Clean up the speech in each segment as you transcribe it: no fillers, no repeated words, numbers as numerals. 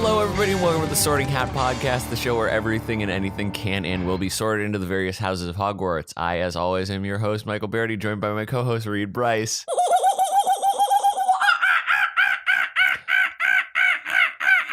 Hello, everybody, and welcome to the Sorting Hat Podcast, the show where everything and anything can and will be sorted into the various houses of Hogwarts. I, as always, am your host, Michael Barryte, joined by my co-host, Brice.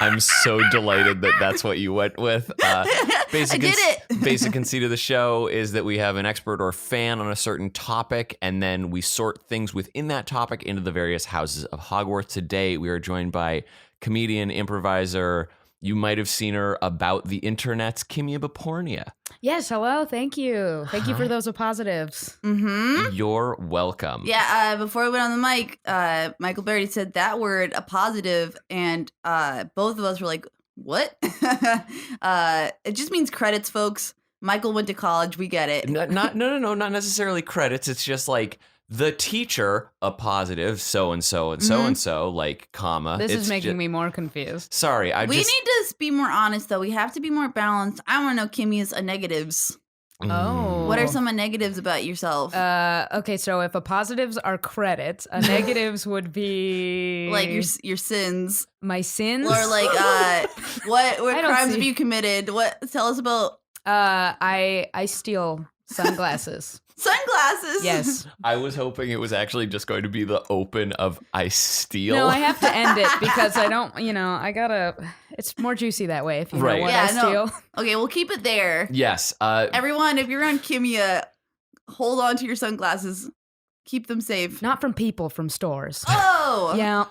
I'm so delighted that that's what you went with. I did it. Basic conceit of the show is that we have an expert or fan on a certain topic, and then we sort things within that topic into the various houses of Hogwarts. Today, we are joined by comedian, improviser, you might have seen her about the internet's Kimia Behpoornia. Yes, hello, thank you. Thank you for those positives. Mm-hmm. You're welcome. Yeah, before we went on the mic, Michael Barryte said that word, a positive, and both of us were like, what? It just means credits, folks. Michael went to college, we get it. No, not necessarily credits. It's just like the teacher, a positive, so-and-so and so-and-so, like, comma. This is making me more confused. Sorry, We need to be more honest, though. We have to be more balanced. I want to know Kimia's negatives. Oh. What are some negatives about yourself? Okay, so if a positives are credits, a negatives would be... Like your sins. My sins? Or like, what crimes see. have you committed? Tell us about... I steal sunglasses. Sunglasses? Yes. I was hoping it was actually just going to be the open of I steal. No, I have to end it because I don't, I gotta... It's more juicy that way if you know Right. what Yeah, I no. steal. Okay, we'll keep it there. Yes. Everyone, if you're on Kimia, hold on to your sunglasses. Keep them safe. Not from people, from stores. Oh! Yeah.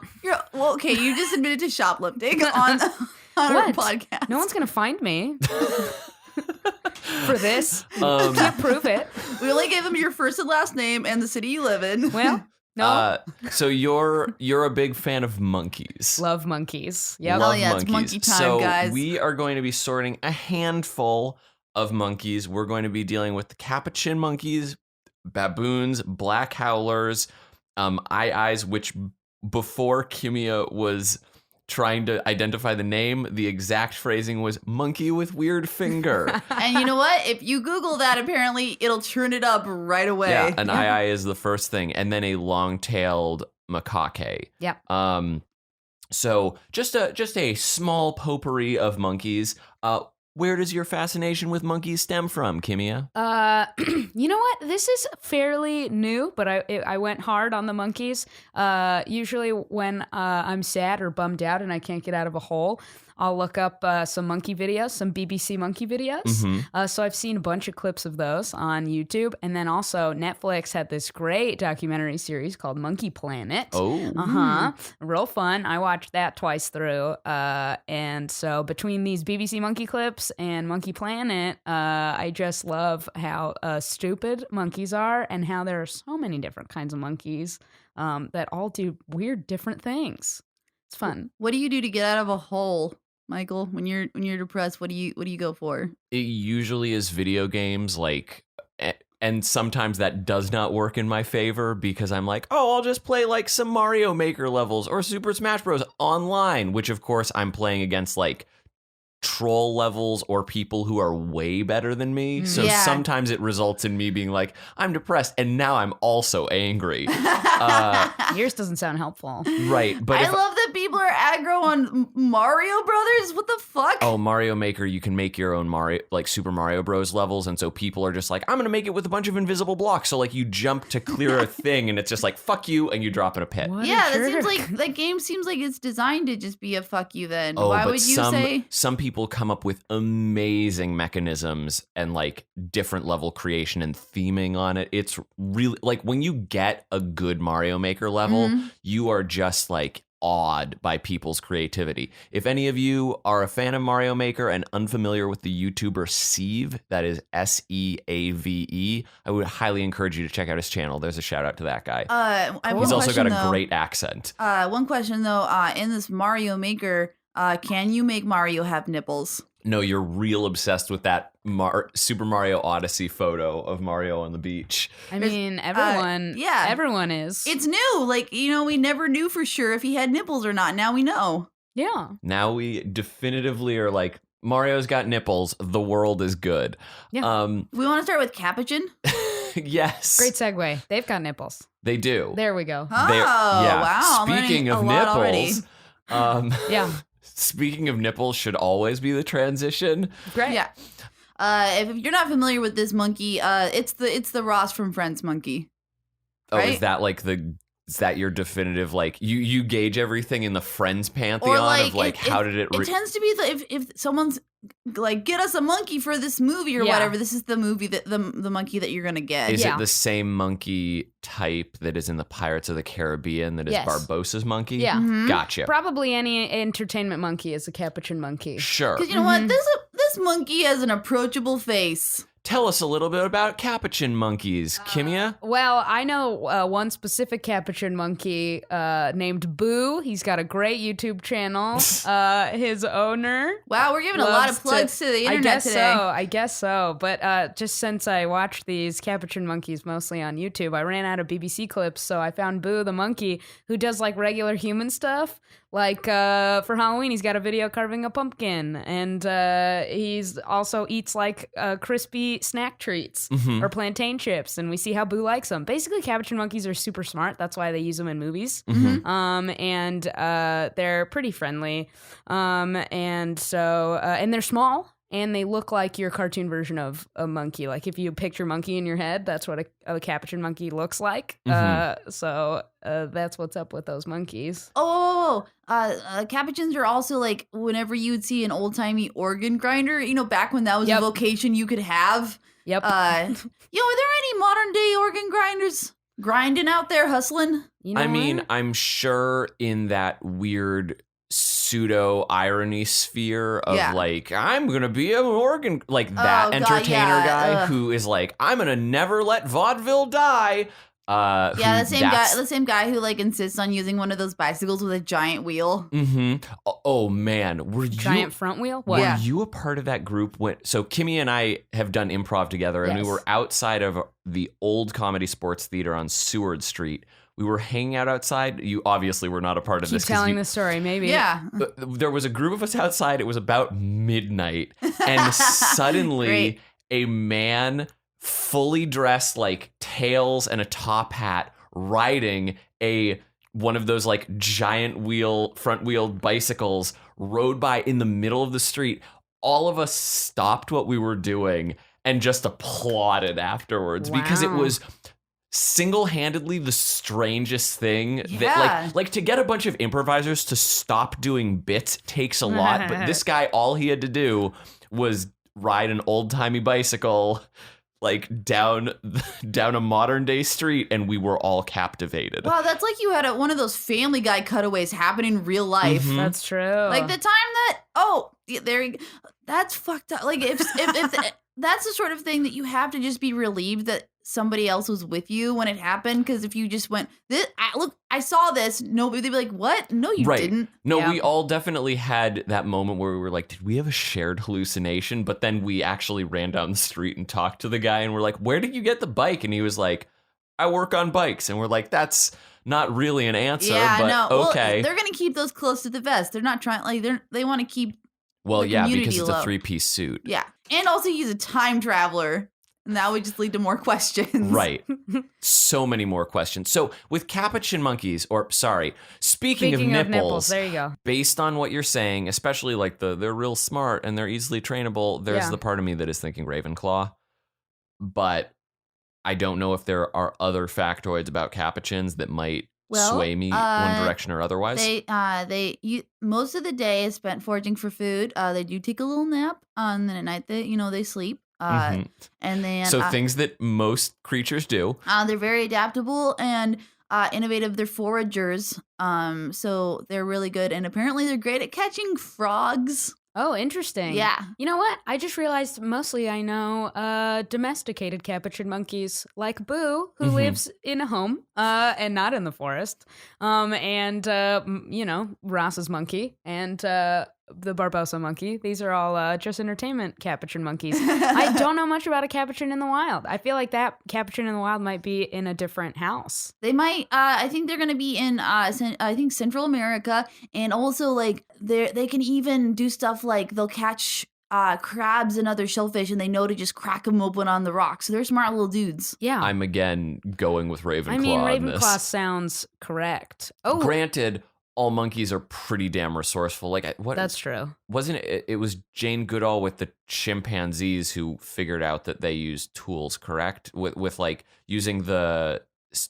Okay, you just admitted to shoplifting on our What? podcast. No one's gonna find me. For this. Um, Can't prove it. We only gave them your first and last name and the city you live in. Well, no. So you're a big fan of monkeys. Love monkeys. Yep. Hell yeah, it's monkey time, so guys. We are going to be sorting a handful of monkeys. We're going to be dealing with the capuchin monkeys, baboons, black howlers, eyes, which before Kimia was trying to identify the name, the exact phrasing was monkey with weird finger. And you know what? If you Google that, apparently it'll turn it up right away. Yeah, an eye is the first thing, and then a long-tailed macaque. Yeah. So just a small potpourri of monkeys. Where does your fascination with monkeys stem from, Kimia? You know what? This is fairly new, but I went hard on the monkeys. Usually when I'm sad or bummed out and I can't get out of a hole, I'll look up some monkey videos, some BBC monkey videos. Mm-hmm. So I've seen a bunch of clips of those on YouTube. And then also Netflix had this great documentary series called Monkey Planet. Oh. Uh-huh. Real fun. I watched that twice through. And so between these BBC monkey clips and Monkey Planet, I just love how stupid monkeys are and how there are so many different kinds of monkeys that all do weird different things. It's fun. What do you do to get out of a hole, Michael? When you're depressed, what do you go for? It usually is video games, like, and sometimes that does not work in my favor because I'm like, oh, I'll just play like some Mario Maker levels or Super Smash Bros. Online, which of course I'm playing against like troll levels or people who are way better than me. So Yeah. sometimes it results in me being like, I'm depressed and now I'm also angry. Yours doesn't sound helpful. Right. But I if, love that people are aggro on Mario Brothers. What the fuck? oh, Mario Maker, you can make your own Mario, like Super Mario Bros. Levels. And so people are just like, I'm going to make it with a bunch of invisible blocks. So like you jump to clear a thing and it's just like, fuck you. And you drop in a pit. What a Yeah, that jerk. seems like that game seems like it's designed to just be a fuck you then. Oh, Why but would you some, say? some people come up with amazing mechanisms and like different level creation and theming on it. It's really like when you get a good Mario Maker level, you are just like awed by people's creativity. If any of you are a fan of Mario Maker and unfamiliar with the YouTuber Seave, that is Seave, I would highly encourage you to check out his channel. There's a shout out to that guy. I have He's one also got question, a though. great accent. One question though, in this Mario Maker, can you make Mario have nipples? No, you're real obsessed with that Super Mario Odyssey photo of Mario on the beach. I mean, everyone. yeah. Everyone is. It's new. Like, we never knew for sure if he had nipples or not. Now we know. Yeah. Now we definitively are like, Mario's got nipples. The world is good. Yeah. We want to start with Capuchin. Yes. Great segue. They've got nipples. They do. There we go. Oh, They're- yeah. wow. I'm learning Speaking a of lot already. nipples, Yeah. Speaking of nipples, should always be the transition. Great. Yeah. If you're not familiar with this monkey, it's the Ross from Friends monkey. Oh, Right? is that your definitive, like, you gauge everything in the Friends pantheon of like how did it it tends to be if someone's like, get us a monkey for this movie or Yeah. whatever, this is the movie that the monkey that you're gonna get. Is Yeah. it the same monkey type that is in the Pirates of the Caribbean that is Yes. Barbossa's monkey? Yeah. Mhm. Gotcha. Probably any entertainment monkey is a capuchin monkey. Sure. Because you know what, this monkey has an approachable face. Tell us a little bit about capuchin monkeys, Kimia. Well, I know one specific capuchin monkey named Boo. He's got a great YouTube channel. His owner. Wow, we're giving a lot of loves plugs to the internet today. I guess so. But just since I watched these capuchin monkeys mostly on YouTube, I ran out of BBC clips, so I found Boo the monkey who does like regular human stuff. Like for Halloween, he's got a video carving a pumpkin, and he's also eats like crispy snack treats or plantain chips, and we see how Boo likes them. Basically, capuchin monkeys are super smart. That's why they use them in movies. And they're pretty friendly. And they're small. And they look like your cartoon version of a monkey. Like if you picture monkey in your head, that's what a capuchin monkey looks like. So that's what's up with those monkeys. Capuchins are also like whenever you would see an old timey organ grinder. You know, back when that was Yep. a vocation you could have. Yep. Are there any modern day organ grinders grinding out there hustling? You know I mean, what? I'm sure in that weird pseudo irony sphere of Yeah. like, I'm gonna be an organ, like that God, entertainer yeah, guy ugh. who is like, I'm gonna never let vaudeville die. Yeah, the same guy who like insists on using one of those bicycles with a giant wheel. Oh man, were Giant you front wheel? were What? Yeah. you a part of that group so Kimmy and I have done improv together, and we Yes. were outside of the old Comedy Sports Theater on Seward Street. We were hanging out outside. You obviously were not a part of Keep this. 'Cause telling you- the story, maybe. Yeah. There was a group of us outside. It was about midnight, and suddenly Great. a man fully dressed, like tails and a top hat, riding one of those like giant front wheeled bicycles, rode by in the middle of the street. All of us stopped what we were doing and just applauded afterwards because it Wow. was single-handedly the strangest thing that Yeah. like to get a bunch of improvisers to stop doing bits takes a lot, but this guy, all he had to do was ride an old-timey bicycle like down a modern day street, and we were all captivated. Wow, that's like you had one of those Family Guy cutaways happen in real life. That's true. Like the time that that's fucked up. Like if that's the sort of thing that you have to just be relieved that somebody else was with you when it happened. Because if you just went, I saw this. Nobody, they'd be like, "What? No, you didn't." No, Yeah. we all definitely had that moment where we were like, did we have a shared hallucination? But then we actually ran down the street and talked to the guy, and we're like, where did you get the bike? And he was like, I work on bikes. And we're like, that's not really an answer, Yeah, but no. okay. Well, they're gonna keep those close to the vest. They're not trying they want to keep Well, the yeah, because community it's low. a 3-piece suit. Yeah, and also he's a time traveler, and that would just lead to more questions. Right. So many more questions. So with capuchin monkeys, speaking of nipples, there you go. based on what you're saying, especially like they're real smart and they're easily trainable, there's Yeah. the part of me that is thinking Ravenclaw. But I don't know if there are other factoids about capuchins that might sway me one direction or otherwise. Most of the day is spent foraging for food. They do take a little nap, and then at night they sleep. Mhm. And then So things that most creatures do. they're very adaptable and innovative. They're foragers, so they're really good. And apparently, they're great at catching frogs. Oh, interesting. Yeah. You know what? I just realized mostly I know domesticated capuchin monkeys like Boo, who lives in a home and not in the forest. Ross's monkey and the Barbossa monkey. These are all just entertainment capuchin monkeys. I don't know much about a capuchin in the wild. I feel like that capuchin in the wild might be in a different house. They might. I think they're going to be in. I think Central America, and also like they can even do stuff like they'll catch crabs and other shellfish, and they know to just crack them open on the rocks. So they're smart little dudes. Yeah. I'm again going with Ravenclaw. I mean, on this. Ravenclaw sounds correct. Oh, Granted, all monkeys are pretty damn resourceful. Like, what? That's true. Wasn't it? It was Jane Goodall with the chimpanzees who figured out that they use tools, correct? With like using the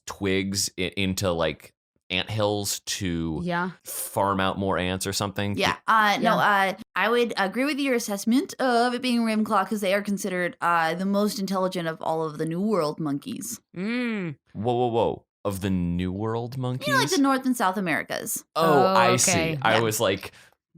twigs into like anthills to farm out more ants or something. Yeah. No, I would agree with your assessment of it being Ravenclaw because they are considered the most intelligent of all of the New World monkeys. Whoa. Of the New World monkeys? You know, like the North and South Americas. Oh, I okay. see. I was like...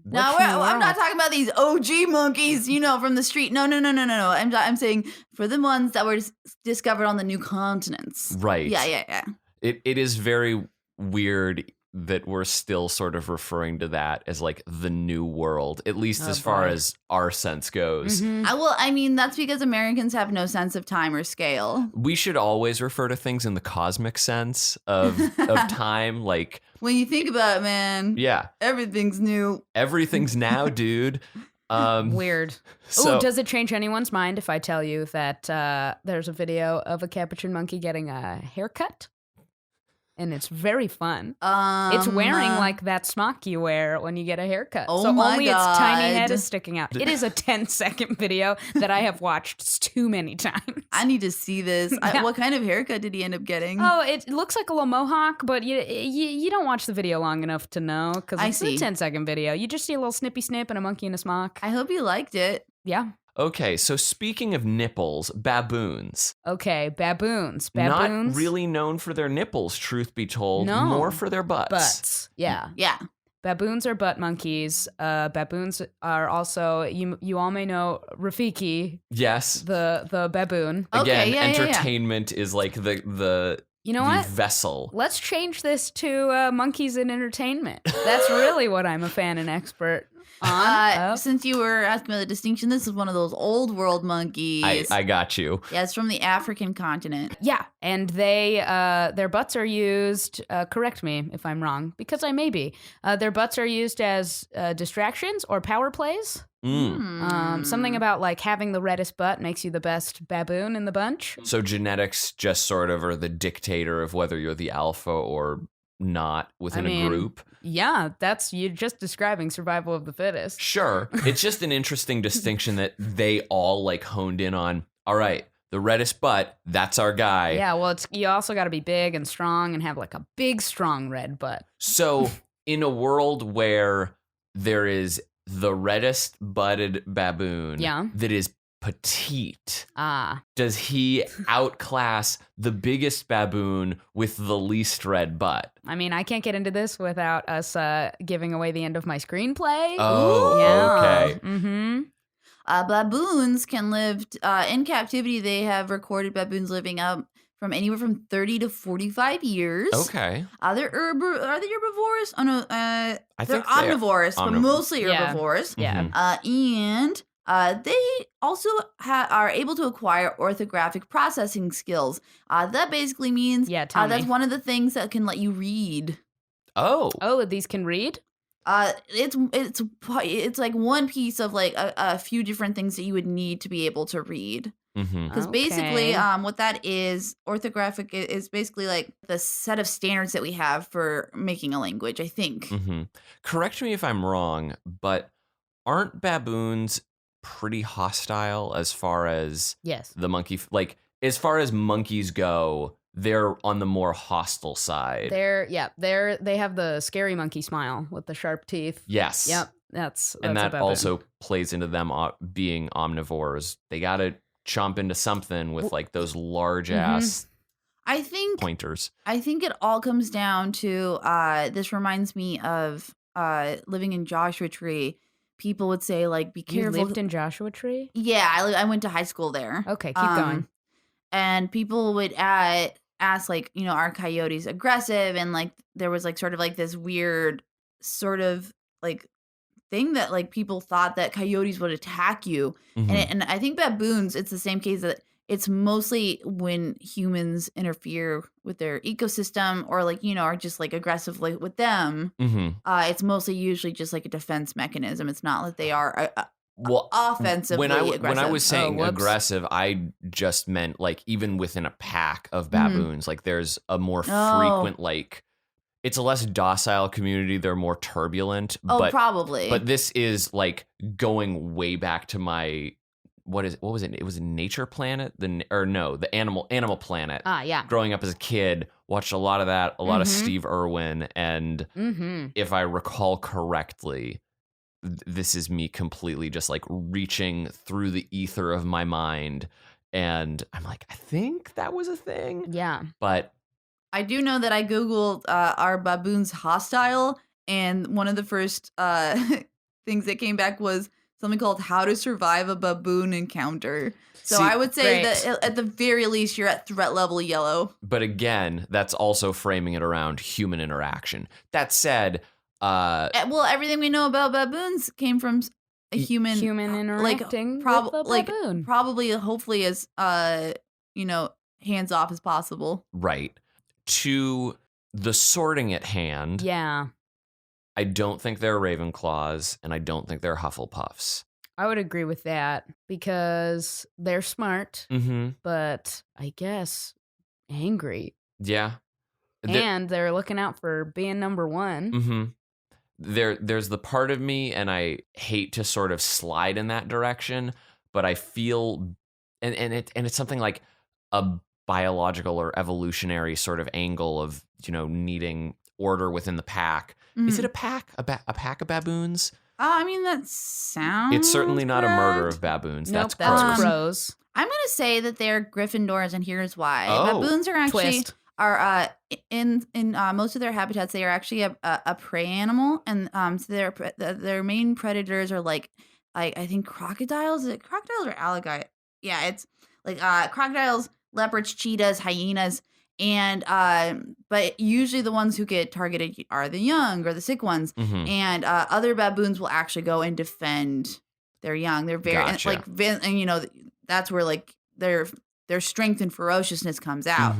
No, I'm not talking about these OG monkeys, you know, from the street. No. I'm saying for the ones that were discovered on the new continents. Right. Yeah. It is very weird that we're still sort of referring to that as like the New World, at least as far as our sense goes. I mean, that's because Americans have no sense of time or scale. We should always refer to things in the cosmic sense of time. Like, when you think about it, man, everything's new. Everything's now, dude. Weird. So, does it change anyone's mind if I tell you that there's a video of a capuchin monkey getting a haircut? And it's very fun. It's wearing like that smock you wear when you get a haircut. Oh so my only God. its tiny head is sticking out. It is a 10-second video that I have watched too many times. I need to see this. What kind of haircut did he end up getting? Oh, it looks like a little mohawk, but you don't watch the video long enough to know because it's a 10-second video. You just see a little snippy snip and a monkey in a smock. I hope you liked it. Yeah. Okay, so speaking of nipples, baboons. Okay, baboons. Not really known for their nipples, truth be told. No. More for their butts. Yeah. Baboons are butt monkeys. Baboons are also, you all may know Rafiki. Yes. The baboon. Again, entertainment is like the you know what? vessel. Let's change this to monkeys in entertainment. That's really what I'm a fan and expert on. Since you were asking about the distinction, this is one of those old world monkeys. I got you. Yeah, it's from the African continent. Yeah, and they their butts are used, correct me if I'm wrong, because I may be. Their butts are used as distractions or power plays. Something about like having the reddest butt makes you the best baboon in the bunch. So genetics just sort of are the dictator of whether you're the alpha or not within a group. Yeah, you're just describing survival of the fittest. Sure. It's just an interesting distinction that they all like honed in on. All right, the reddest butt, that's our guy. Yeah, well, you also got to be big and strong and have like a big, strong red butt. So in a world where there is the reddest butted baboon that is petite, does he outclass the biggest baboon with the least red butt? I mean, I can't get into this without us giving away the end of my screenplay. Oh, okay. Baboons can live in captivity. They have recorded baboons living up from anywhere from 30 to 45 years. Okay. Are they herbivores? Oh no, I they're think omnivores, but mostly herbivores. Yeah. And they also are able to acquire orthographic processing skills. That basically means that's one of the things that can let you read. Oh, these can read? It's like one piece of like a few different things that you would need to be able to read. Because basically what that is, orthographic is basically like the set of standards that we have for making a language, I think. Correct me if I'm wrong, but aren't baboons pretty hostile as far as the monkey, like as far as monkeys go? They're on the more hostile side. They have the scary monkey smile with the sharp teeth. Yes. Yep. That's and that a baboon. also plays into them being omnivores. They got to chomp into something with like those large ass pointers. I think it all comes down to this reminds me of living in Joshua Tree. People would say like, be careful. You lived in Joshua Tree? Yeah, I went to high school there. Okay, keep going. And people would ask like, you know, are coyotes aggressive? And like there was like sort of like this weird sort of like thing that like people thought that coyotes would attack you. And I think baboons, it's the same case that it's mostly when humans interfere with their ecosystem or like, you know, are just like aggressive like with them. It's mostly usually just like a defense mechanism. It's not that they are offensively aggressive. When I was saying aggressive, I just meant like even within a pack of baboons, like there's a more frequent like it's a less docile community. They're more turbulent. Oh, probably. But this is like going way back to my what was it? It was Nature Planet, the Animal Planet. Yeah. Growing up as a kid, watched a lot of that, a lot of Steve Irwin, and if I recall correctly, this is me completely just like reaching through the ether of my mind, and I'm like, I think that was a thing. Yeah. But I do know that I Googled are baboons hostile? And one of the first things that came back was something called How to Survive a Baboon Encounter. So See, I would say great. that at the very least, you're at threat level yellow. But again, that's also framing it around human interaction. That said, Well, everything we know about baboons came from a human interacting with a baboon. probably, hopefully, as hands off as possible. right. To the sorting at hand, Yeah. I don't think they're Ravenclaws, and I don't think they're Hufflepuffs. I would agree with that because they're smart, but I guess angry. Yeah. And they're looking out for being number one. There's the part of me, and I hate to sort of slide in that direction, but I feel, and it's something like a biological or evolutionary sort of angle of needing order within the pack. Is it a pack? A pack of baboons? I mean, that sounds. It's certainly not correct. a murder of baboons. Nope, that's crows. I'm gonna say that they're Gryffindors, and here's why. Oh. Baboons are actually Twist. are in most of their habitats. They are actually a prey animal, and so their main predators are like I think crocodiles. Is it crocodiles or alligator? Yeah, it's like crocodiles, leopards, cheetahs, hyenas. And but usually the ones who get targeted are the young or the sick ones, and other baboons will actually go and defend their young. They're very Gotcha. and that's where like their strength and ferociousness comes out.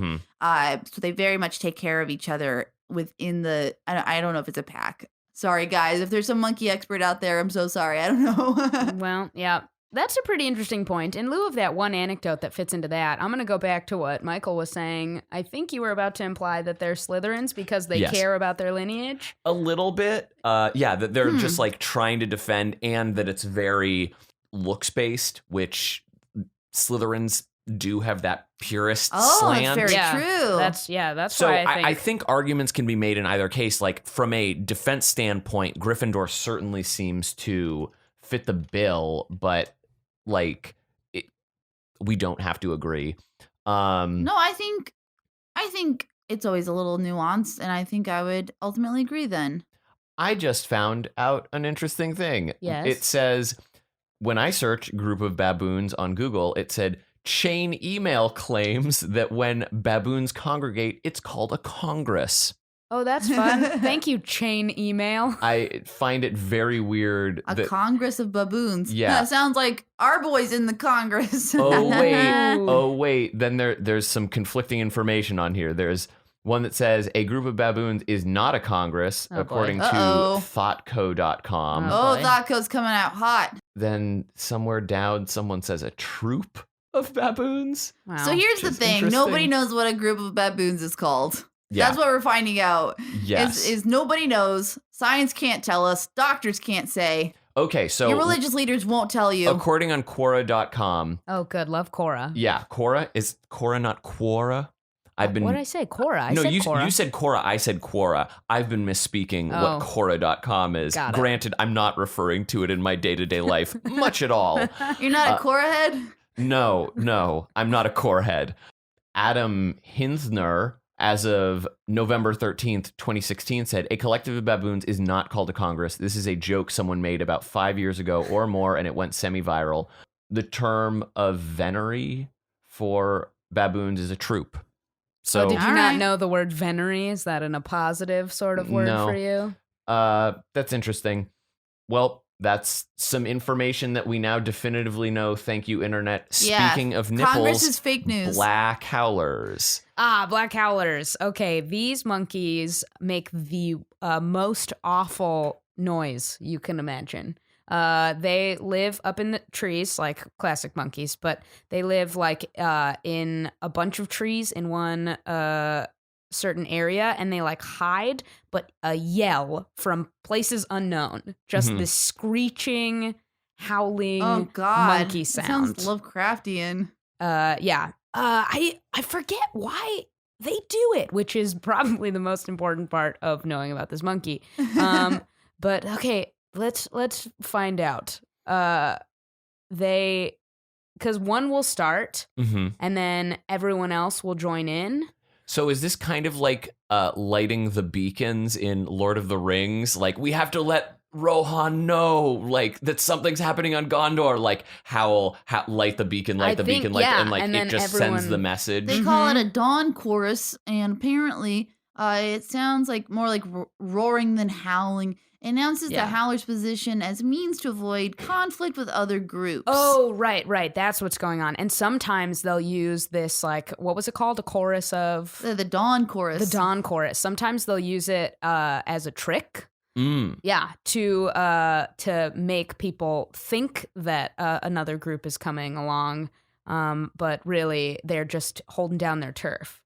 So they very much take care of each other within the. I don't know if it's a pack. Sorry guys, if there's some monkey expert out there, I'm so sorry. I don't know. Well, yeah. That's a pretty interesting point. In lieu of that one anecdote that fits into that, I'm going to go back to what Michael was saying. I think you were about to imply that they're Slytherins because they care about their lineage. A little bit. Yeah, that they're just like trying to defend, and that it's very looks based, which Slytherins do have that purist slant. That's very true. That's so why I think arguments can be made in either case. Like from a defense standpoint, Gryffindor certainly seems to fit the bill, but like we don't have to agree. No, I think it's always a little nuanced, and I think I would ultimately agree then. I just found out an interesting thing. Yes. It says, when I search group of baboons on Google, it said chain email claims that when baboons congregate, it's called a congress. Oh, that's fun. Thank you, chain email. I find it very weird. A Congress of baboons. Yeah. That sounds like our boys in the Congress. Oh, wait. Then there's some conflicting information on here. There's one that says a group of baboons is not a congress, according to thoughtco.com. Oh, Thoughtco's coming out hot. Then somewhere down, someone says a troop of baboons. Wow. So here's the thing. Nobody knows what a group of baboons is called. Yeah. That's what we're finding out. Yes. Is nobody knows. Science can't tell us. Doctors can't say. Okay, so your religious leaders won't tell you. According on Quora.com. Oh, good. Love Quora. Yeah, Quora. Is Quora not Quora? What did I say? Quora. I said Quora. You said Quora. I said Quora. I've been misspeaking what Quora.com is. Got it. Granted, I'm not referring to it in my day-to-day life much at all. You're not a Quora head? No, I'm not a Quora head. Adam Hinthner, as of November 13th, 2016, said, a collective of baboons is not called a congress. This is a joke someone made about 5 years ago or more, and it went semi-viral. The term of venery for baboons is a troop. So, did you not know the word venery? Is that a positive sort of word for you? That's interesting. Well, that's some information that we now definitively know. Thank you, Internet. Yeah. Speaking of nipples, Congress is fake news. Black howlers. Black howlers. Okay, these monkeys make the most awful noise you can imagine. They live up in the trees like classic monkeys, but they live like in a bunch of trees in one certain area and they like hide, but a yell from places unknown. Just this screeching, howling Oh God, monkey That sound. sounds Lovecraftian. Yeah. I forget why they do it, which is probably the most important part of knowing about this monkey. But okay, let's find out. Because one will start, and then everyone else will join in. So is this kind of like lighting the beacons in Lord of the Rings? Like, we have to let Rohan know, like, that something's happening on Gondor. Like, howl, light the beacon, I think, and like and it then just everyone- sends the message. They call it a dawn chorus, and apparently it sounds like more like roaring than howling. It announces the howler's position as means to avoid conflict with other groups. Oh, right. That's what's going on. And sometimes they'll use this, like, what was it called? A chorus of... The dawn chorus. The dawn chorus. Sometimes they'll use it as a trick. Yeah, to make people think that another group is coming along, but really they're just holding down their turf.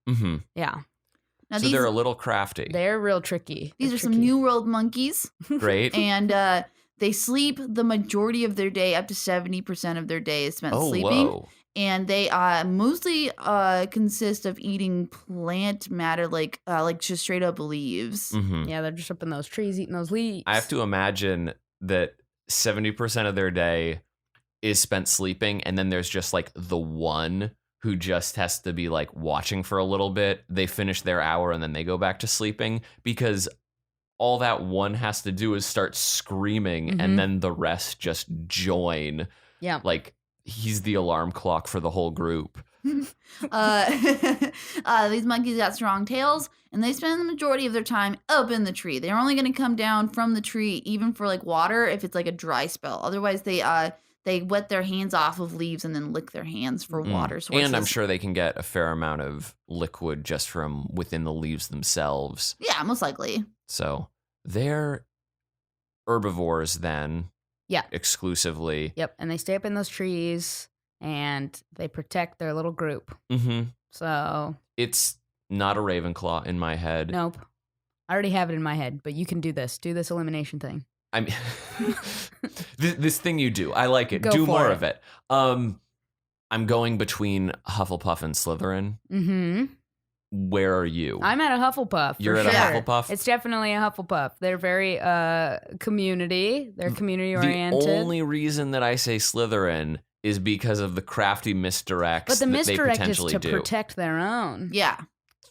Yeah. Now so they're a little crafty. They're real tricky. These are some New World monkeys. Great. And they sleep the majority of their day. Up to 70% of their day is spent sleeping. Whoa. And they mostly consist of eating plant matter, like just straight up leaves. Yeah, they're just up in those trees eating those leaves. I have to imagine that 70% of their day is spent sleeping, and then there's just like the one who just has to be like watching for a little bit. They finish their hour and then they go back to sleeping, because all that one has to do is start screaming, and then the rest just join. Yeah. Like, he's the alarm clock for the whole group. These monkeys got strong tails, and they spend the majority of their time up in the tree. They're only going to come down from the tree, even for like water, if it's like a dry spell. Otherwise, they wet their hands off of leaves and then lick their hands for water sources. And I'm sure they can get a fair amount of liquid just from within the leaves themselves. Yeah, most likely. So they're herbivores then. Yeah. Exclusively. Yep, and they stay up in those trees, and they protect their little group. So... It's not a Ravenclaw in my head. Nope. I already have it in my head, but you can do this. Do this elimination thing. I mean, this thing you do. I like it. Go do for more it. of it. I'm going between Hufflepuff and Slytherin. Where are you? I'm at a Hufflepuff. You're for at sure. a Hufflepuff? It's definitely a Hufflepuff. They're very community. They're community oriented. The only reason that I say Slytherin is because of the crafty misdirects But the that they misdirect is potentially to do. protect their own. Yeah.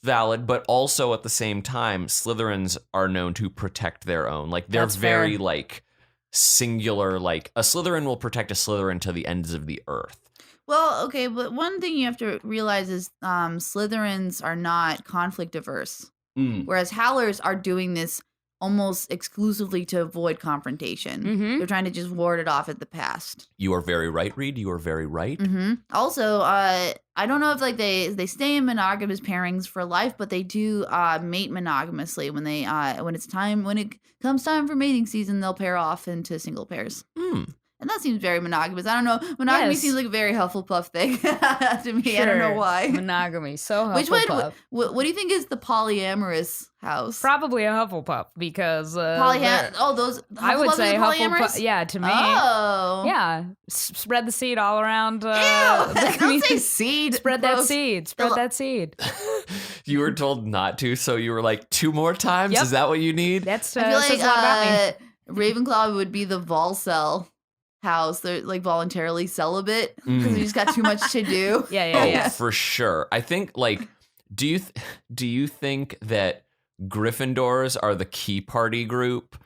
Valid, but also at the same time, Slytherins are known to protect their own. Like, they're That's very fair. like singular. Like, a Slytherin will protect a Slytherin to the ends of the earth. Well, okay, but one thing you have to realize is Slytherins are not conflict averse, whereas Howlers are doing this almost exclusively to avoid confrontation. They're trying to just ward it off at the past. You are very right, Reed. You are very right. Also, I don't know if like they stay in monogamous pairings for life, but they do mate monogamously when it comes time for mating season. They'll pair off into single pairs. And that seems very monogamous. I don't know. Monogamy Yes. seems like a very Hufflepuff thing to me. I don't know Sure. why. Monogamy. So Hufflepuff. Which one? What do you think is the polyamorous house? Probably a Hufflepuff because those. I would Hufflepuff say is Hufflepuff. polyamorous? Yeah, to me. Oh. Yeah, spread the seed all around. Ew, the don't say community. seed. Spread that Gross. seed. Spread that seed. You were told not to, so you were like, 2 more times? Yep. Is that what you need? That's I feel says a lot about me. Ravenclaw would be the Volcel house. They're like voluntarily celibate because we just got too much to do. Yeah. For sure. I think, like, do you think that Gryffindors are the key party group?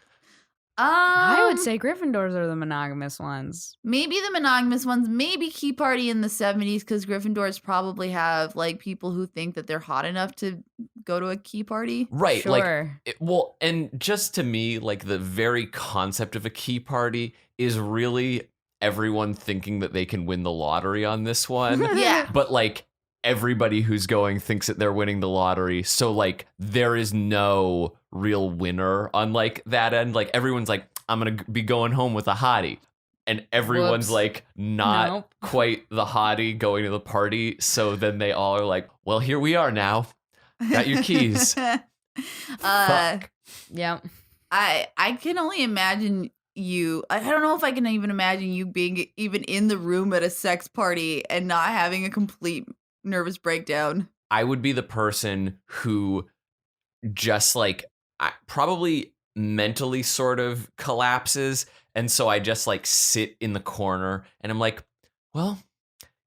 I would say Gryffindors are the monogamous ones. Maybe the monogamous ones, maybe Key Party in the 70s, because Gryffindors probably have like people who think that they're hot enough to go to a Key Party. Right. Sure. Like, and just to me, like, the very concept of a key party is really everyone thinking that they can win the lottery on this one. Yeah. But, like, everybody who's going thinks that they're winning the lottery. So, like, there is no real winner on, like, that end. Like, everyone's like, I'm going to be going home with a hottie. And everyone's Whoops. like not Nope. quite the hottie going to the party. So then they all are like, well, here we are now. Got your keys. Fuck. Yep. I can only imagine you. I don't know if I can even imagine you being even in the room at a sex party and not having a complete nervous breakdown. I would be the person who just like probably mentally sort of collapses. And so I just like sit in the corner and I'm like, well,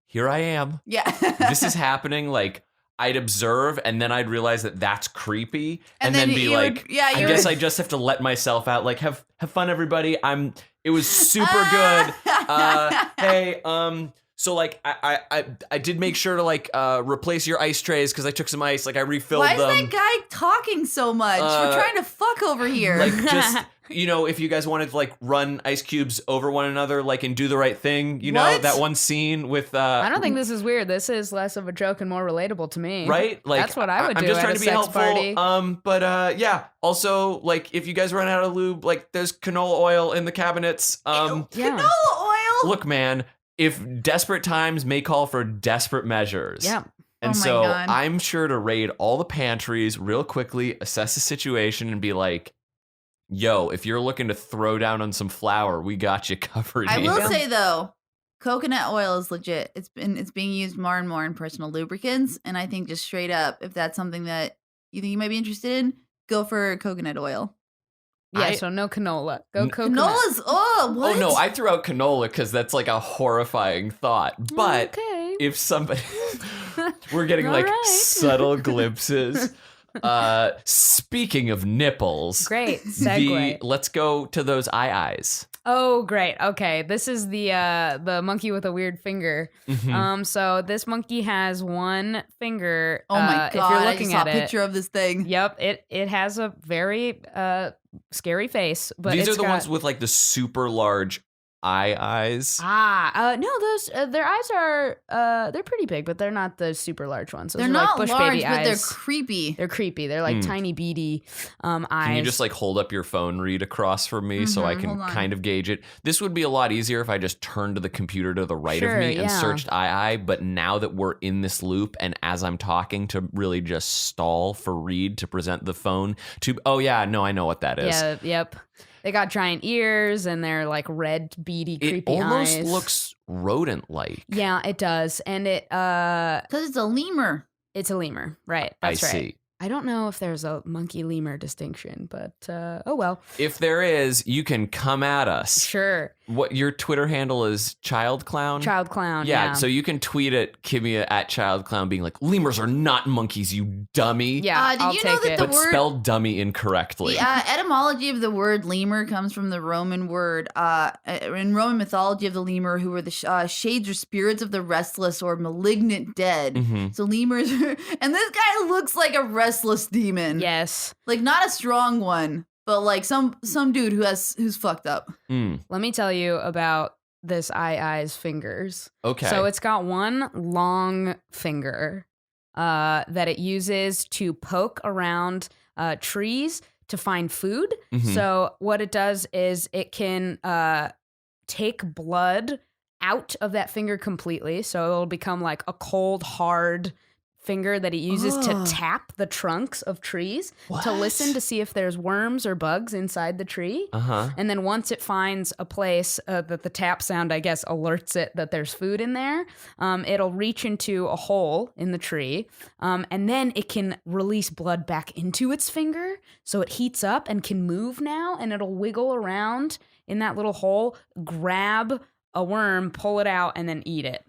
here I am. Yeah. This is happening. Like I'd observe and then I'd realize that that's creepy. And then be like, I guess I just have to let myself out. Like have fun, everybody. It was super good. Hey, so like I did make sure to like replace your ice trays because I took some ice. Like I refilled them. Why is that guy talking so much? We're trying to fuck over here. Like just if you guys wanted to like run ice cubes over one another, like and do the right thing, know that one scene with. I don't think this is weird. This is less of a joke and more relatable to me. Right? Like that's what I would do. I'm just at trying a to be sex helpful. Party. But yeah. Also, like if you guys run out of lube, like there's canola oil in the cabinets. Canola oil. Look, man. If desperate times may call for desperate measures. Yeah. And so God. I'm sure to raid all the pantries real quickly, assess the situation, and be like, yo, if you're looking to throw down on some flour, we got you covered. I will say, though, coconut oil is legit. It's being used more and more in personal lubricants. And I think just straight up, if that's something that you think you might be interested in, go for coconut oil. Yeah, so no canola. Go coconut. Canola's, what? Oh, no, I threw out canola because that's like a horrifying thought. But if somebody... we're getting like subtle glimpses. Speaking of nipples. Great segue. Let's go to those eyes. Oh, great. Okay, this is the monkey with a weird finger. Mm-hmm. So this monkey has one finger. Oh my God! If you're looking I just saw at a picture of this thing. Yep, it has a very scary face. But these are the ones with like the super large eyes. No, those their eyes are they're pretty big, but they're not the super large ones. Those they're are not like bush large, baby but eyes. they're creepy. They're creepy. They're like tiny beady eyes. Can you just like hold up your phone read across for me so I can kind of gauge it? This would be a lot easier if I just turned to the computer to the right of me and searched eye. But now that we're in this loop and as I'm talking to really just stall for Reed to present the phone to, I know what that is. Yeah, yep. They got giant ears and they're like red, beady, creepy eyes. It almost looks rodent-like. Yeah, it does. And it because it's a lemur. It's a lemur, right? That's I right. see. I don't know if there's a monkey lemur distinction, but oh well. If there is, you can come at us. Sure. What your Twitter handle is? Child Clown? Child Clown. Yeah. So you can tweet at Kimia at Child Clown, being like, "Lemurs are not monkeys, you dummy." Yeah. Did you know that the but word spelled dummy incorrectly? The etymology of the word lemur comes from the Roman word. In Roman mythology of the lemur, who were the shades or spirits of the restless or malignant dead. Mm-hmm. So lemurs, and this guy looks like a restless demon. Yes. Like not a strong one, but like some dude who's fucked up. Let me tell you about this eye's fingers. Okay. So it's got one long finger that it uses to poke around trees to find food. Mm-hmm. So what it does is it can take blood out of that finger completely. So it'll become like a cold, hard finger that it uses to tap the trunks of trees to listen to see if there's worms or bugs inside the tree. And then once it finds a place that the tap sound, I guess, alerts it that there's food in there, it'll reach into a hole in the tree, and then it can release blood back into its finger, so it heats up and can move now, and it'll wiggle around in that little hole, grab a worm, pull it out, and then eat it.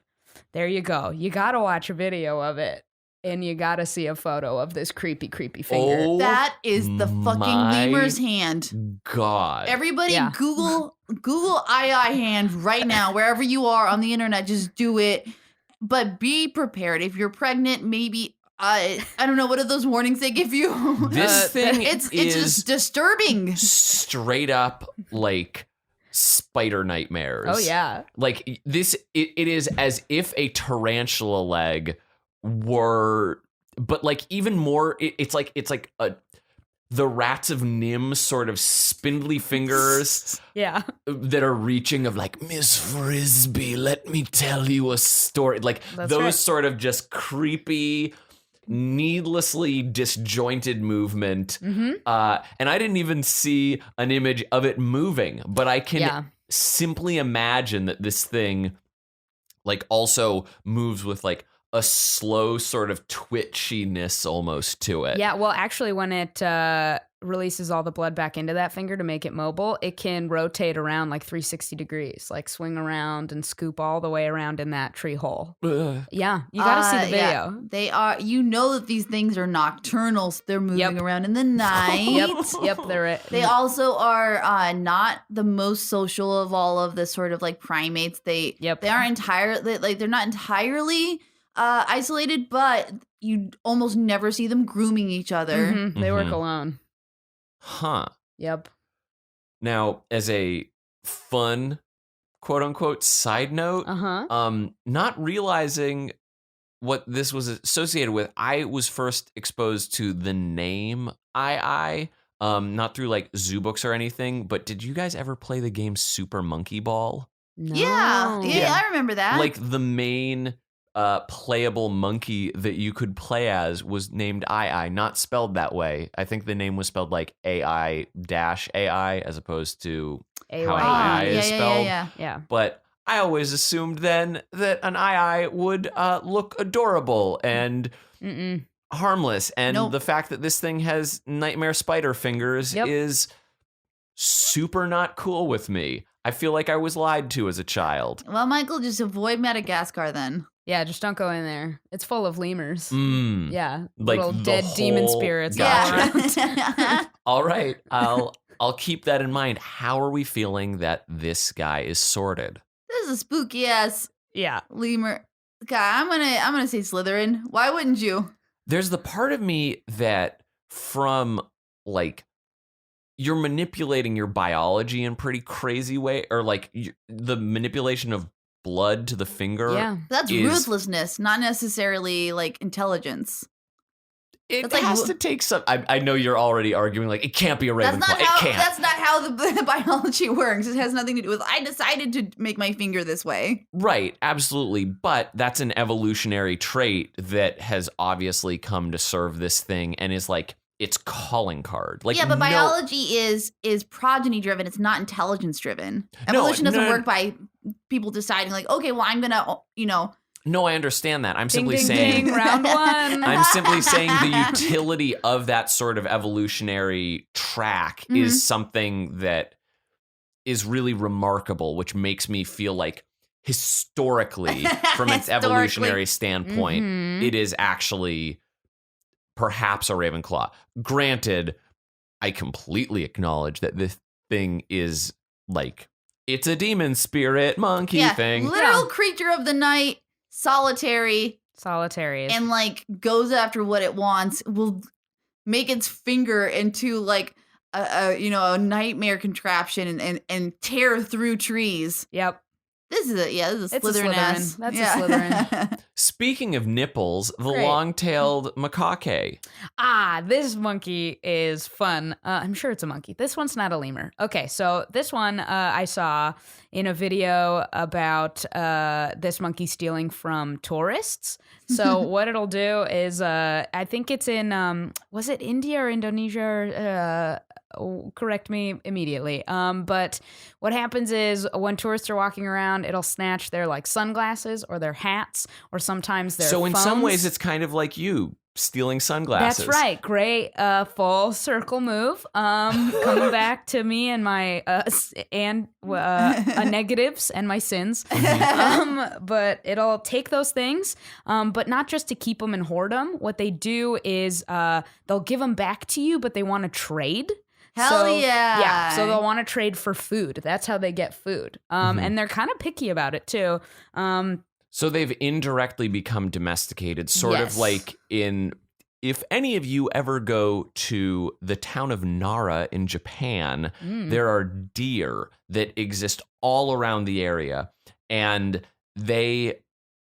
There you go. You gotta watch a video of it. And you gotta see a photo of this creepy, creepy finger. Oh, that is the fucking lemur's hand. God. Everybody Google eye hand right now, wherever you are on the internet, just do it. But be prepared. If you're pregnant, maybe I don't know, what are those warnings they give you? This thing it's just disturbing. Straight up like spider nightmares. Oh yeah. Like this it is as if a tarantula leg were, but like even more, it's like the rats of Nim sort of spindly fingers that are reaching of like, Miss Frisbee, let me tell you a story. Like those sort of just creepy, needlessly disjointed movement. And I didn't even see an image of it moving, but I can simply imagine that this thing like also moves with like a slow sort of twitchiness almost to it. Yeah, well, actually, when it releases all the blood back into that finger to make it mobile, it can rotate around like 360 degrees, like swing around and scoop all the way around in that tree hole. Yeah, you gotta see the video. Yeah. They are, you know that these things are nocturnals. They're moving around in the night. Yep, they're it. They also are not the most social of all of the sort of like primates. They aren't entirely, like they're not entirely isolated, but you almost never see them grooming each other. They work alone. Huh. Yep. Now, as a fun, quote unquote, side note, not realizing what this was associated with, I was first exposed to the name II, not through like zoo books or anything, but did you guys ever play the game Super Monkey Ball? No. Yeah, I remember that. Like the main playable monkey that you could play as was named II, not spelled that way. I think the name was spelled like AI-AI as opposed to how II is spelled. Yeah. But I always assumed then that an II would look adorable and harmless. And the fact that this thing has nightmare spider fingers is super not cool with me. I feel like I was lied to as a child. Well, Michael, just avoid Madagascar then. Yeah, just don't go in there. It's full of lemurs. Yeah, like little dead demon spirits. Gotcha. All right, I'll keep that in mind. How are we feeling that this guy is sorted? This is a spooky ass lemur guy. I'm gonna say Slytherin. Why wouldn't you? There's the part of me that from like you're manipulating your biology in pretty crazy way, or like the manipulation of blood to the finger. Yeah, that's ruthlessness, not necessarily like intelligence. It has to take some. I know you're already arguing like it can't be a Ravenclaw. It can't. That's not how the biology works. It has nothing to do with I decided to make my finger this way. Right, absolutely. But that's an evolutionary trait that has obviously come to serve this thing and is like its calling card. Like, yeah, but biology is progeny driven. It's not intelligence driven. Evolution doesn't work by people deciding like, okay, well, I'm gonna, No, I understand that. I'm simply ding, saying ding, round one. I'm simply saying the utility of that sort of evolutionary track is something that is really remarkable, which makes me feel like historically, from its evolutionary standpoint, it is actually perhaps a Ravenclaw. Granted, I completely acknowledge that this thing is like, it's a demon spirit monkey thing. Literal creature of the night, solitary, and like goes after what it wants. Will make its finger into like a nightmare contraption and tear through trees. Yep. This is a Slytherin ass. That's a Slytherin. Speaking of nipples, the long-tailed macaque. This monkey is fun. I'm sure it's a monkey. This one's not a lemur. Okay, so this one I saw in a video about this monkey stealing from tourists. So what it'll do is, I think it's in, was it India or Indonesia? Correct me immediately. But what happens is when tourists are walking around, it'll snatch their like sunglasses or their hats or sometimes their So in phones. some ways, it's kind of like you stealing sunglasses. That's right. Great full circle move. Coming back to me and my negatives and my sins. But it'll take those things, but not just to keep them and hoard them. What they do is they'll give them back to you, but they want to trade. Hell yeah. Yeah, so they'll want to trade for food. That's how they get food. And they're kind of picky about it, too. So they've indirectly become domesticated, sort of like in... If any of you ever go to the town of Nara in Japan, there are deer that exist all around the area. And they...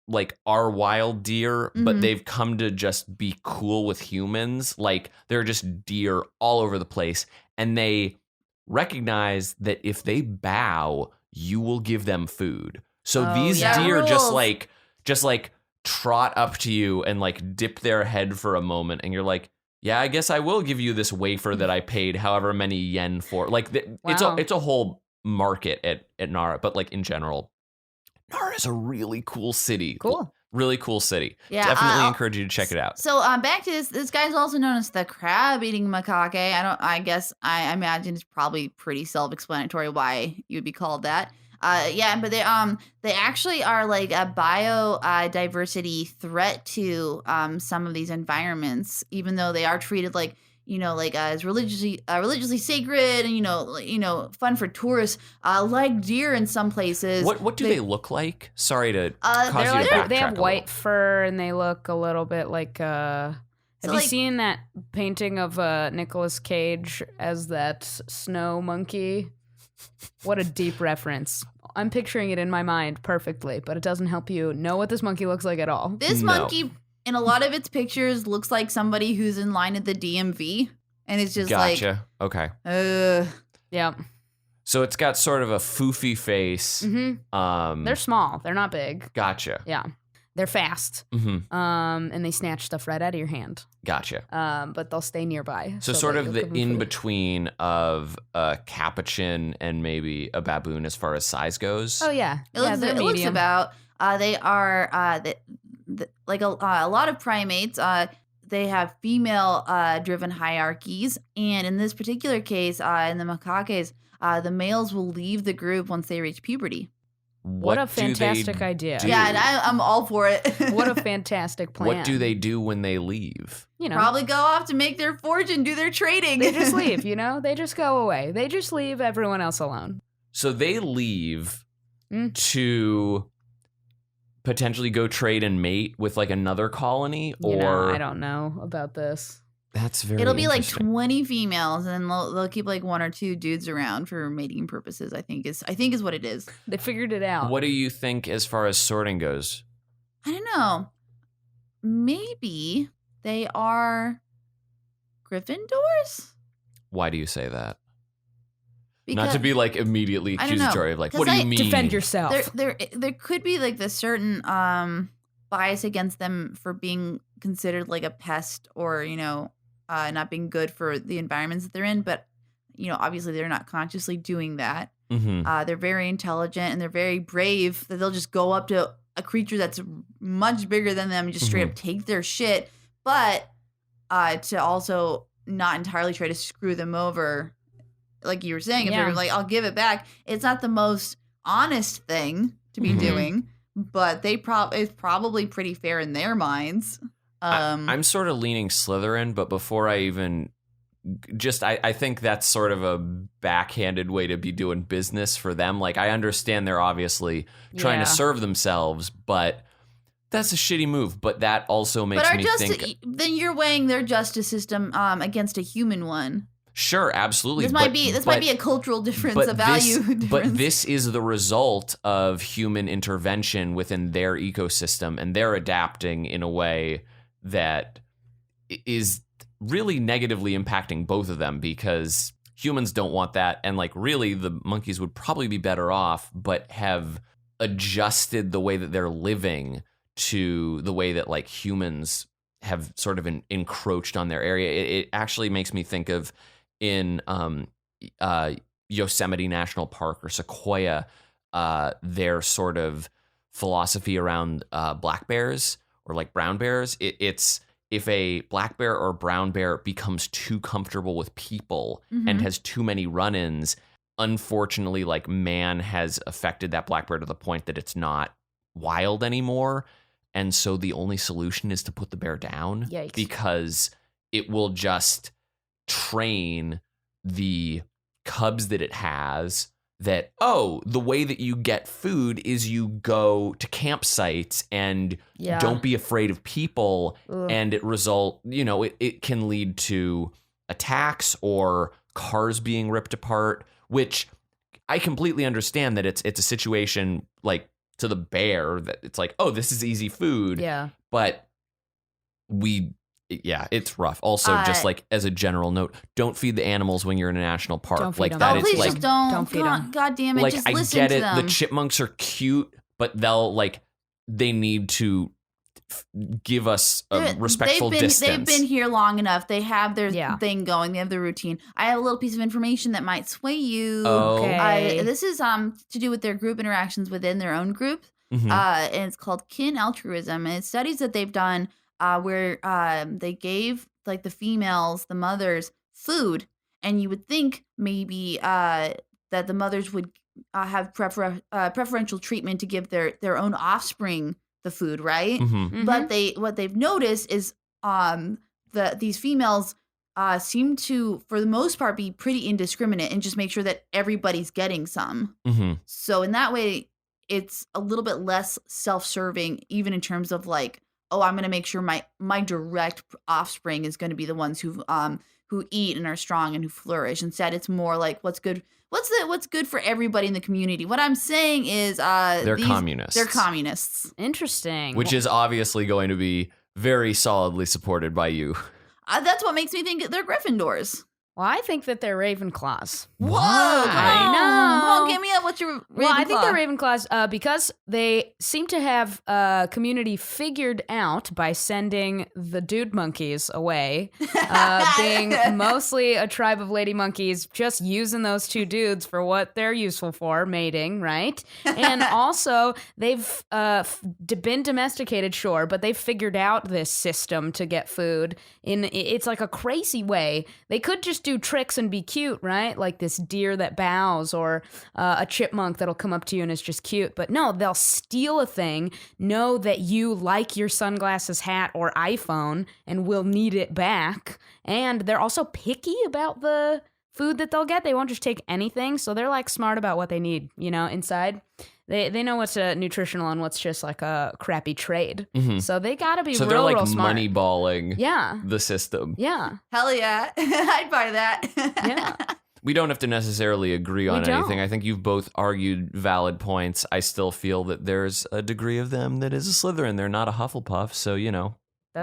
like are wild deer, but they've come to just be cool with humans. Like they're just deer all over the place. And they recognize that if they bow, you will give them food. So these deer just like trot up to you and like dip their head for a moment, and you're like, yeah, I guess I will give you this wafer that I paid however many yen for. Like it's a whole market at Nara, but like in general, Nara is a really cool city. Cool. Really cool city. Yeah, Definitely encourage you to check it out. So back to this. This guy's also known as the crab-eating macaque. I imagine it's probably pretty self-explanatory why you would be called that. But they actually are like a biodiversity threat to some of these environments, even though they are treated like as religiously sacred and fun for tourists, like deer in some places. What do they look like? Sorry to cause you to backtrack. They have a white little. fur and they look a little bit like. Have you seen that painting of Nicolas Cage as that snow monkey? What a deep reference. I'm picturing it in my mind perfectly, but it doesn't help you know what this monkey looks like at all. This monkey, in a lot of its pictures, looks like somebody who's in line at the DMV, and it's just Gotcha. Okay. Yeah. So it's got sort of a foofy face. Mm-hmm. They're small. They're not big. Gotcha. Yeah. They're fast. Mm-hmm. And they snatch stuff right out of your hand. Gotcha. But they'll stay nearby. So sort of the in-between of a capuchin and maybe a baboon as far as size goes. Oh, yeah. It looks about. They are like a lot of primates. They have female driven hierarchies, and in this particular case, in the macaques, the males will leave the group once they reach puberty. What a fantastic idea. Yeah, and I'm all for it. What a fantastic plan. What do they do when they leave? Probably go off to make their fortune, do their trading. They just leave, They just go away. They just leave everyone else alone. So they leave to potentially go trade and mate with like another colony, or I don't know about this. That's very It'll be like interesting. 20 females, and they'll keep like one or two dudes around for mating purposes. I think is what it is. They figured it out. What do you think as far as sorting goes? I don't know. Maybe they are Gryffindors? Why do you say that? Because, not to be like immediately I don't know. accusatory of like, 'Cause what do you mean? Defend yourself. there could be like this certain bias against them for being considered like a pest, or not being good for the environments that they're in. But obviously they're not consciously doing that. Mm-hmm. They're very intelligent and they're very brave, that they'll just go up to a creature that's much bigger than them and just straight up take their shit. But to also not entirely try to screw them over, like you were saying, if they're like, I'll give it back. It's not the most honest thing to be doing, but it's probably pretty fair in their minds. I'm sort of leaning Slytherin, but before I even I think that's sort of a backhanded way to be doing business for them. Like, I understand they're obviously trying to serve themselves, but that's a shitty move. But that also makes me think. Then you're weighing their justice system against a human one. Sure, absolutely. This might be a cultural difference, a value difference. But this is the result of human intervention within their ecosystem, and they're adapting in a way that is really negatively impacting both of them, because humans don't want that. And like, really, the monkeys would probably be better off, but have adjusted the way that they're living to the way that like humans have sort of encroached on their area. It actually makes me think of in Yosemite National Park or Sequoia, their sort of philosophy around black bears or like brown bears. It's if a black bear or brown bear becomes too comfortable with people and has too many run-ins, unfortunately, like, man has affected that black bear to the point that it's not wild anymore. And so the only solution is to put the bear down. Yikes. Because it will just train the cubs that it has that, the way that you get food is you go to campsites and don't be afraid of people. Ugh. And it can lead to attacks or cars being ripped apart, which I completely understand that it's a situation like to the bear that it's like, this is easy food. Yeah. But it's rough. Also, just like as a general note, don't feed the animals when you're in a national park. Don't feed like them. that Oh, is please like, just don't. don't feed 'em. God damn it! like, Just I listen get to it. them. The chipmunks are cute, but they need to give us a respectful distance. They've been here long enough. They have their Yeah. thing going. They have their routine. I have a little piece of information that might sway you. Okay. This is to do with their group interactions within their own group. Mhm. And it's called kin altruism. And it's studies that they've done where they gave like the females, the mothers, food. And you would think maybe that the mothers would have preferential treatment to give their own offspring the food, right? Mhm. But what they've noticed is these females seem to, for the most part, be pretty indiscriminate and just make sure that everybody's getting some. Mhm. So in that way, it's a little bit less self-serving, even in terms of like, oh, I'm going to make sure my direct offspring is going to be the ones who eat and are strong and who flourish. Instead, it's more like what's good for everybody in the community. What I'm saying is They're communists. They're communists. Interesting. Which is obviously going to be very solidly supported by you. That's what makes me think they're Gryffindors. Well, I think that they're Ravenclaws. Whoa! I know. Come on, give me up. What's your Ravenclaw? Well, I think they're Ravenclaws because they seem to have community figured out by sending the dude monkeys away, being mostly a tribe of lady monkeys, just using those two dudes for what they're useful for, mating, right? And also, they've been domesticated, sure, but they've figured out this system to get food. It's like a crazy way. They could just do tricks and be cute, right? Like this deer that bows or a chipmunk that'll come up to you and is just cute. But no, they'll steal a thing, know that you like your sunglasses, hat, or iPhone and will need it back. And they're also picky about the food that they'll get. They won't just take anything. So they're like smart about what they need, inside. They know what's nutritional and what's just like a crappy trade. Mm-hmm. So they gotta be so real, they're real like smart. moneyballing the system. Yeah. Hell yeah. I'd buy that. Yeah. We don't have to necessarily agree on don't. anything. I think you've both argued valid points. I still feel that there's a degree of them that is a Slytherin. They're not a Hufflepuff, so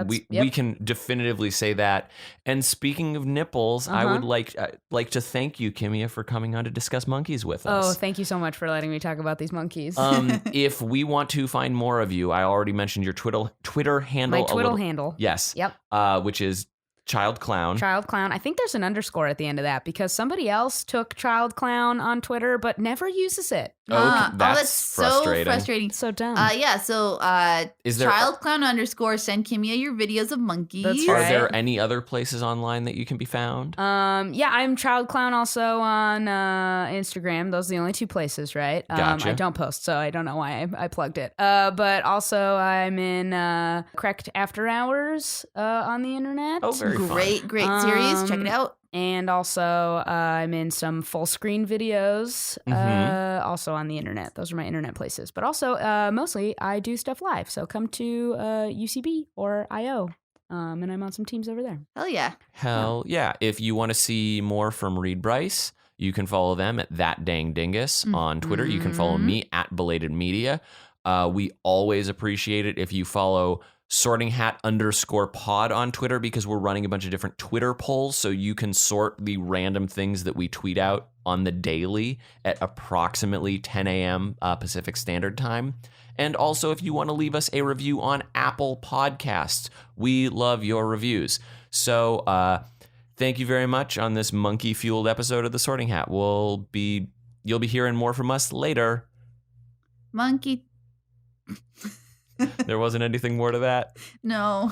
we can definitively say that. And speaking of nipples, I would like to thank you, Kimia, for coming on to discuss monkeys with us. Oh, thank you so much for letting me talk about these monkeys. If we want to find more of you, I already mentioned your Twitter handle. My Twitter handle. Yes. Yep. Which is Child Clown. Child Clown. I think there's an underscore at the end of that because somebody else took Child Clown on Twitter but never uses it. That's frustrating. So frustrating. So dumb. Is there Child Clown _ send Kimia your videos of monkeys. That's Are right. there any other places online that you can be found? Yeah, I'm Child Clown also on Instagram. Those are the only two places, right? Gotcha. I don't post, so I don't know why I plugged it. But also I'm in Correct After Hours on the internet. Oh, very fun. Great series. Check it out. And also, I'm in some full screen videos, also on the internet. Those are my internet places. But also, mostly, I do stuff live. So come to UCB or IO, and I'm on some teams over there. Hell yeah. Hell yeah. If you want to see more from Reed Brice, you can follow them at That Dang Dingus on Twitter. You can follow me at Belated Media. We always appreciate it if you follow Sorting Hat _pod on Twitter because we're running a bunch of different Twitter polls so you can sort the random things that we tweet out on the daily at approximately 10 a.m. Pacific Standard Time. And also if you want to leave us a review on Apple Podcasts, we love your reviews. So thank you very much on this monkey-fueled episode of The Sorting Hat. You'll be hearing more from us later. Monkey. There wasn't anything more to that? No.